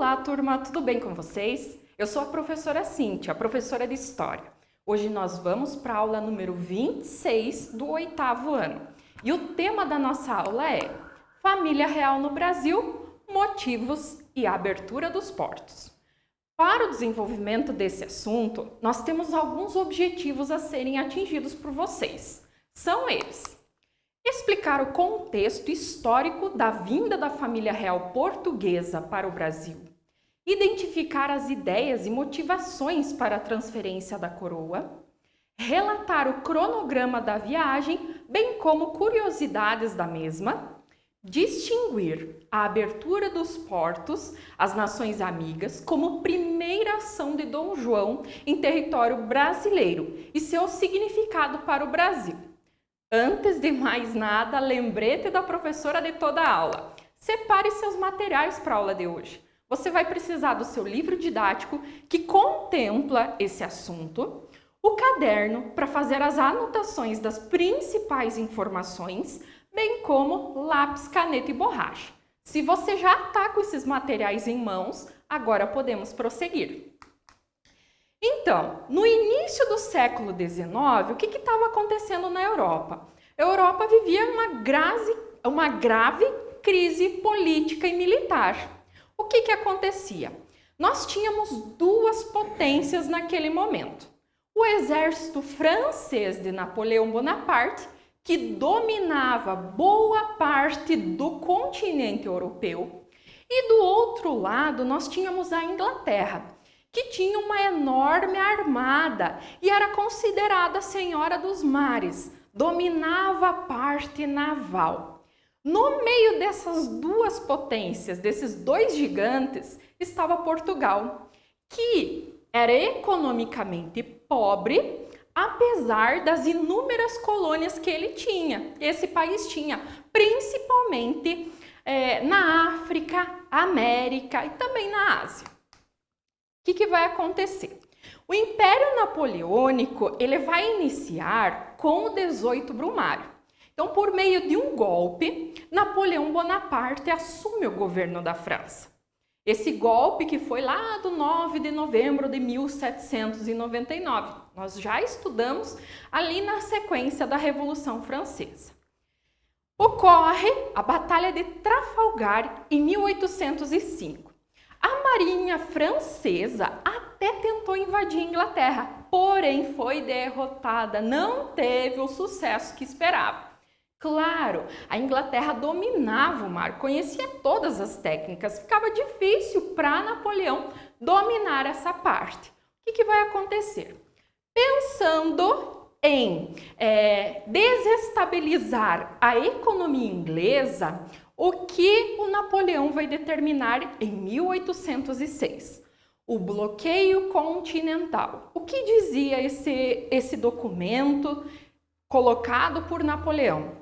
Olá, turma, tudo bem com vocês? Eu sou a professora Cíntia, professora de História. Hoje nós vamos para a aula número 26 do 8º ano. E o tema da nossa aula é Família Real no Brasil, motivos e a abertura dos portos. Para o desenvolvimento desse assunto, nós temos alguns objetivos a serem atingidos por vocês. São eles: explicar o contexto histórico da vinda da família real portuguesa para o Brasil, identificar as ideias e motivações para a transferência da coroa, relatar o cronograma da viagem, bem como curiosidades da mesma, distinguir a abertura dos portos às nações amigas como primeira ação de Dom João em território brasileiro e seu significado para o Brasil. Antes de mais nada, lembrete da professora de toda a aula. Separe seus materiais para a aula de hoje. Você vai precisar do seu livro didático que contempla esse assunto, o caderno para fazer as anotações das principais informações, bem como lápis, caneta e borracha. Se você já está com esses materiais em mãos, agora podemos prosseguir. Então, no início do século XIX, o que estava acontecendo na Europa? A Europa vivia uma grave crise política e militar. O que acontecia? Nós tínhamos duas potências naquele momento. O exército francês de Napoleão Bonaparte, que dominava boa parte do continente europeu, e do outro lado nós tínhamos a Inglaterra, que tinha uma enorme armada e era considerada a senhora dos mares, dominava a parte naval. No meio dessas duas potências, desses dois gigantes, estava Portugal, que era economicamente pobre, apesar das inúmeras colônias que ele tinha. Esse país tinha, principalmente na África, América e também na Ásia. O que vai acontecer? O Império Napoleônico ele vai iniciar com o 18 Brumário. Então, por meio de um golpe, Napoleão Bonaparte assume o governo da França. Esse golpe que foi lá do 9 de novembro de 1799. Nós já estudamos ali na sequência da Revolução Francesa. Ocorre a Batalha de Trafalgar em 1805. A marinha francesa até tentou invadir a Inglaterra, porém foi derrotada, não teve o sucesso que esperava. Claro, a Inglaterra dominava o mar, conhecia todas as técnicas, ficava difícil para Napoleão dominar essa parte. O que vai acontecer? Pensando em desestabilizar a economia inglesa, o que o Napoleão vai determinar em 1806? O bloqueio continental. O que dizia esse documento colocado por Napoleão?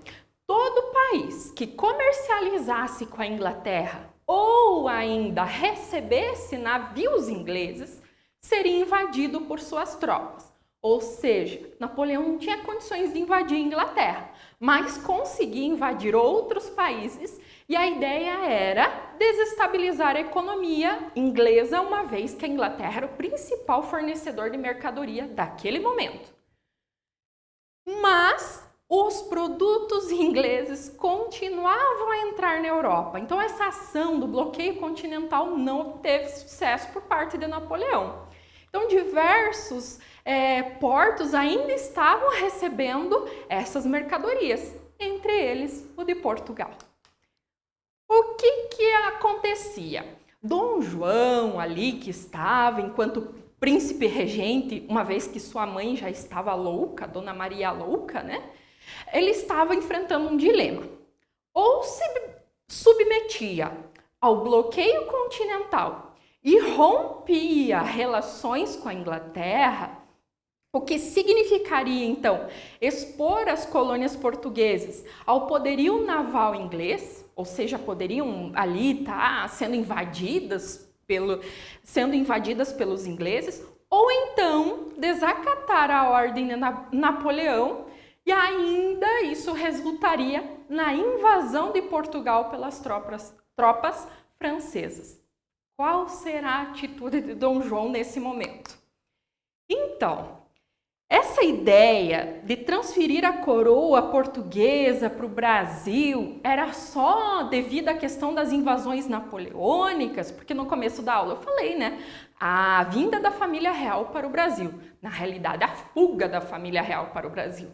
Todo país que comercializasse com a Inglaterra ou ainda recebesse navios ingleses seria invadido por suas tropas. Ou seja, Napoleão não tinha condições de invadir a Inglaterra, mas conseguia invadir outros países e a ideia era desestabilizar a economia inglesa, uma vez que a Inglaterra era o principal fornecedor de mercadoria daquele momento. Mas os produtos ingleses continuavam a entrar na Europa. Então essa ação do bloqueio continental não teve sucesso por parte de Napoleão. Então diversos portos ainda estavam recebendo essas mercadorias, entre eles o de Portugal. O que acontecia? Dom João ali que estava enquanto príncipe regente, uma vez que sua mãe já estava louca, Dona Maria louca, né? Ele estava enfrentando um dilema. Ou se submetia ao bloqueio continental e rompia relações com a Inglaterra, o que significaria, então, expor as colônias portuguesas ao poderio naval inglês, ou seja, poderiam ali estar sendo invadidas pelos ingleses, ou então desacatar a ordem de Napoleão e ainda isso resultaria na invasão de Portugal pelas tropas francesas. Qual será a atitude de Dom João nesse momento? Então, essa ideia de transferir a coroa portuguesa para o Brasil era só devido à questão das invasões napoleônicas, porque no começo da aula eu falei, né? A vinda da família real para o Brasil. Na realidade, a fuga da família real para o Brasil.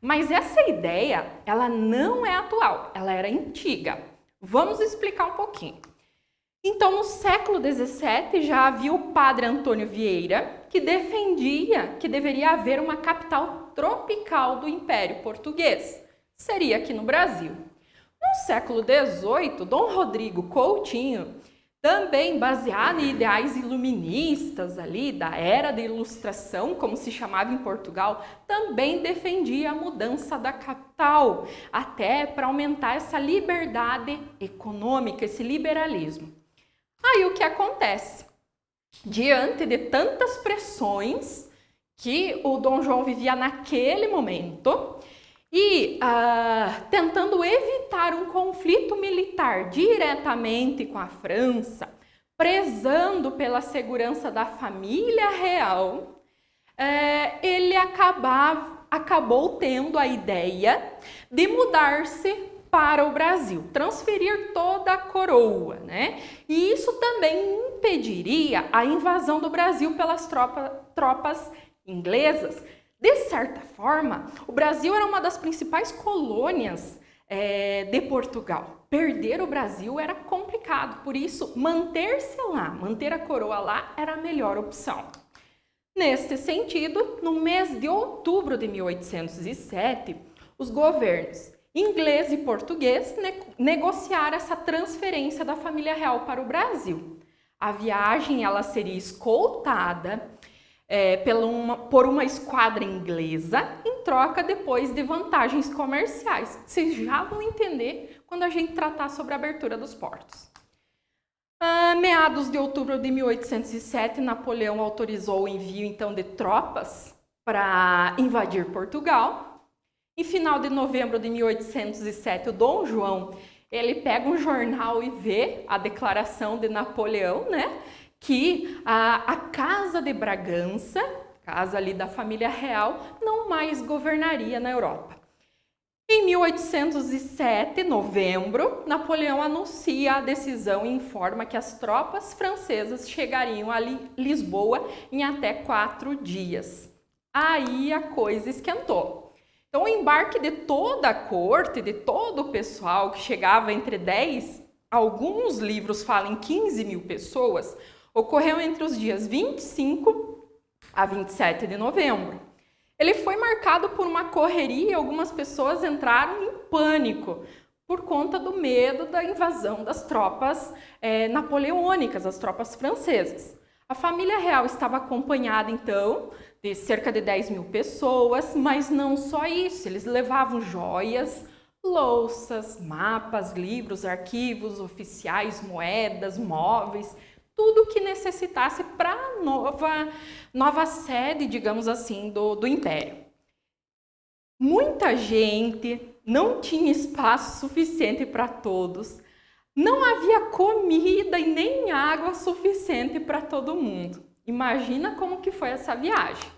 Mas essa ideia, ela não é atual, ela era antiga. Vamos explicar um pouquinho. Então, no século XVII, já havia o padre Antônio Vieira, que defendia que deveria haver uma capital tropical do Império Português. Seria aqui no Brasil. No século XVIII, Dom Rodrigo Coutinho, também baseado em ideais iluministas ali, da Era da Ilustração, como se chamava em Portugal, também defendia a mudança da capital, até para aumentar essa liberdade econômica, esse liberalismo. Aí o que acontece? Diante de tantas pressões que o Dom João vivia naquele momento e tentando evitar um conflito militar diretamente com a França, prezando pela segurança da família real, ele acabou tendo a ideia de mudar-se para o Brasil, transferir toda a coroa, né? E isso também impediria a invasão do Brasil pelas tropas inglesas. De certa forma, o Brasil era uma das principais colônias de Portugal. Perder o Brasil era complicado, por isso manter-se lá, manter a coroa lá era a melhor opção. Neste sentido, no mês de outubro de 1807, os governos inglês e português negociaram essa transferência da família real para o Brasil. A viagem ela seria escoltada por uma esquadra inglesa em troca depois de vantagens comerciais. Vocês já vão entender quando a gente tratar sobre a abertura dos portos. Meados de outubro de 1807, Napoleão autorizou o envio então de tropas para invadir Portugal. Em final de novembro de 1807, o Dom João, ele pega um jornal e vê a declaração de Napoleão, né? Que a Casa de Bragança, casa ali da família real, não mais governaria na Europa. Em 1807, novembro, Napoleão anuncia a decisão e informa que as tropas francesas chegariam a Lisboa em até 4 dias. Aí a coisa esquentou. Então, o embarque de toda a corte, de todo o pessoal, que chegava entre 10, alguns livros falam 15 mil pessoas, ocorreu entre os dias 25 a 27 de novembro. Ele foi marcado por uma correria e algumas pessoas entraram em pânico por conta do medo da invasão das tropas napoleônicas, as tropas francesas. A família real estava acompanhada, então, de cerca de 10 mil pessoas, mas não só isso, eles levavam joias, louças, mapas, livros, arquivos oficiais, moedas, móveis, tudo que necessitasse para a nova sede, digamos assim, do Império. Muita gente, não tinha espaço suficiente para todos, não havia comida e nem água suficiente para todo mundo. Imagina como que foi essa viagem.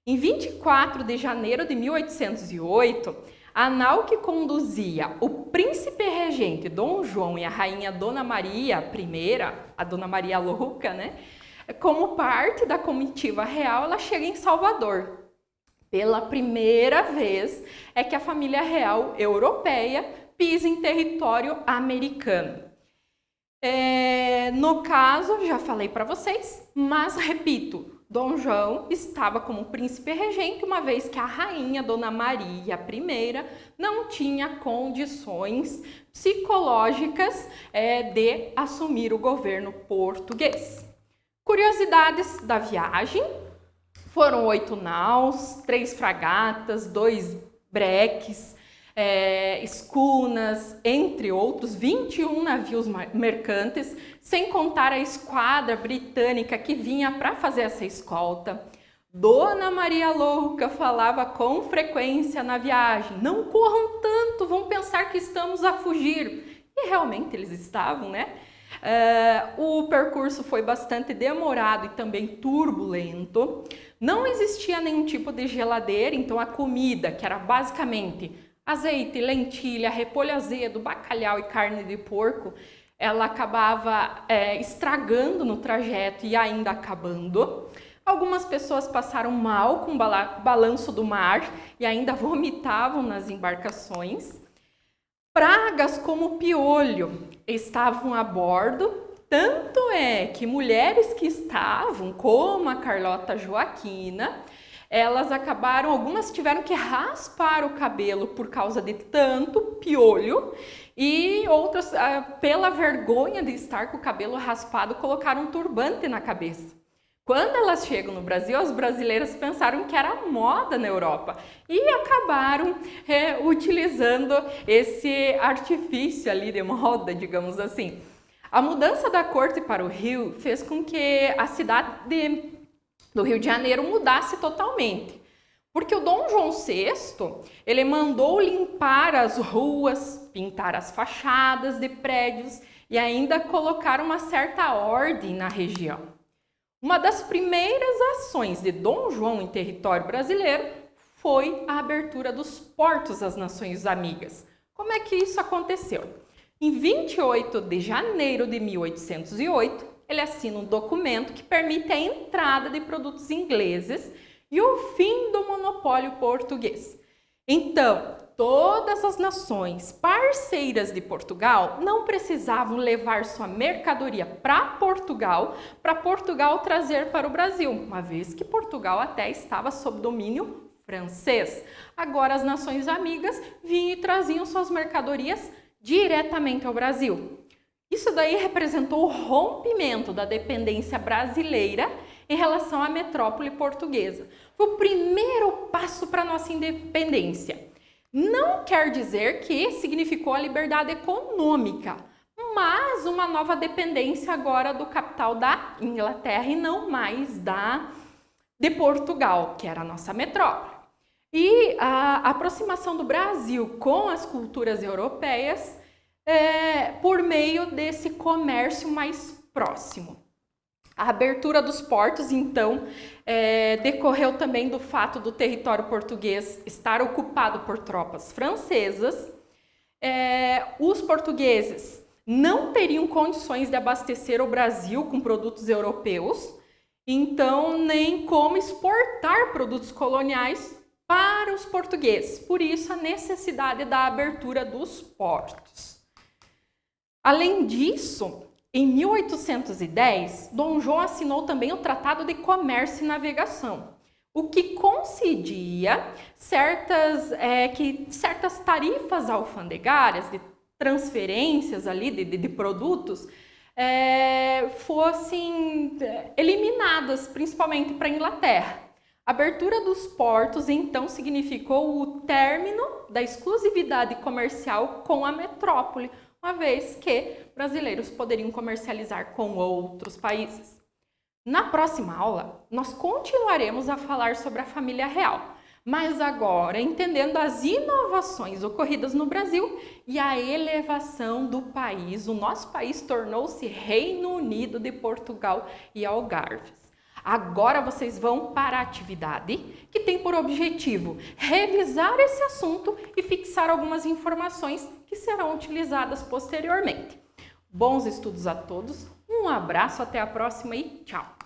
Em 24 de janeiro de 1808, a nau que conduzia o príncipe regente Dom João e a rainha Dona Maria I, a Dona Maria Louca, né? Como parte da comitiva real, ela chega em Salvador. Pela primeira vez é que a família real europeia pisa em território americano. No caso, já falei para vocês, mas repito, Dom João estava como príncipe regente, uma vez que a rainha Dona Maria I não tinha condições psicológicas de assumir o governo português. Curiosidades da viagem: foram 8 naus, 3 fragatas, 2 breques, escunas, entre outros, 21 navios mercantes, sem contar a esquadra britânica que vinha para fazer essa escolta. Dona Maria Louca falava com frequência na viagem: não corram tanto, vão pensar que estamos a fugir. E realmente eles estavam, né? O percurso foi bastante demorado e também turbulento. Não existia nenhum tipo de geladeira, então a comida, que era basicamente azeite, lentilha, repolho azedo, bacalhau e carne de porco, ela acabava estragando no trajeto e ainda acabando. Algumas pessoas passaram mal com o balanço do mar e ainda vomitavam nas embarcações. Pragas como piolho estavam a bordo, tanto é que mulheres que estavam, como a Carlota Joaquina, elas acabaram, algumas tiveram que raspar o cabelo por causa de tanto piolho e outras, pela vergonha de estar com o cabelo raspado, colocaram um turbante na cabeça. Quando elas chegam no Brasil, as brasileiras pensaram que era moda na Europa e acabaram utilizando esse artifício ali de moda, digamos assim. A mudança da corte para o Rio fez com que a cidade do Rio de Janeiro mudasse totalmente. Porque o Dom João VI, ele mandou limpar as ruas, pintar as fachadas de prédios e ainda colocar uma certa ordem na região. Uma das primeiras ações de Dom João em território brasileiro foi a abertura dos portos às nações amigas. Como é que isso aconteceu? Em 28 de janeiro de 1808, ele assina um documento que permite a entrada de produtos ingleses e o fim do monopólio português. Então, todas as nações parceiras de Portugal não precisavam levar sua mercadoria para Portugal trazer para o Brasil, uma vez que Portugal até estava sob domínio francês. Agora as nações amigas vinham e traziam suas mercadorias diretamente ao Brasil. Isso daí representou o rompimento da dependência brasileira em relação à metrópole portuguesa. Foi o primeiro passo para a nossa independência. Não quer dizer que significou a liberdade econômica, mas uma nova dependência agora do capital da Inglaterra e não mais de Portugal, que era a nossa metrópole. E a aproximação do Brasil com as culturas europeias por meio desse comércio mais próximo. A abertura dos portos, então, decorreu também do fato do território português estar ocupado por tropas francesas. Os portugueses não teriam condições de abastecer o Brasil com produtos europeus, então nem como exportar produtos coloniais para os portugueses. Por isso, a necessidade da abertura dos portos. Além disso, em 1810, Dom João assinou também o Tratado de Comércio e Navegação, o que concedia certas tarifas alfandegárias, de transferências ali de produtos, fossem eliminadas, principalmente para a Inglaterra. A abertura dos portos, então, significou o término da exclusividade comercial com a metrópole, uma vez que brasileiros poderiam comercializar com outros países. Na próxima aula, nós continuaremos a falar sobre a família real, mas agora entendendo as inovações ocorridas no Brasil e a elevação do país. O nosso país tornou-se Reino Unido de Portugal e Algarves. Agora vocês vão para a atividade que tem por objetivo revisar esse assunto e fixar algumas informações que serão utilizadas posteriormente. Bons estudos a todos, um abraço, até a próxima e tchau!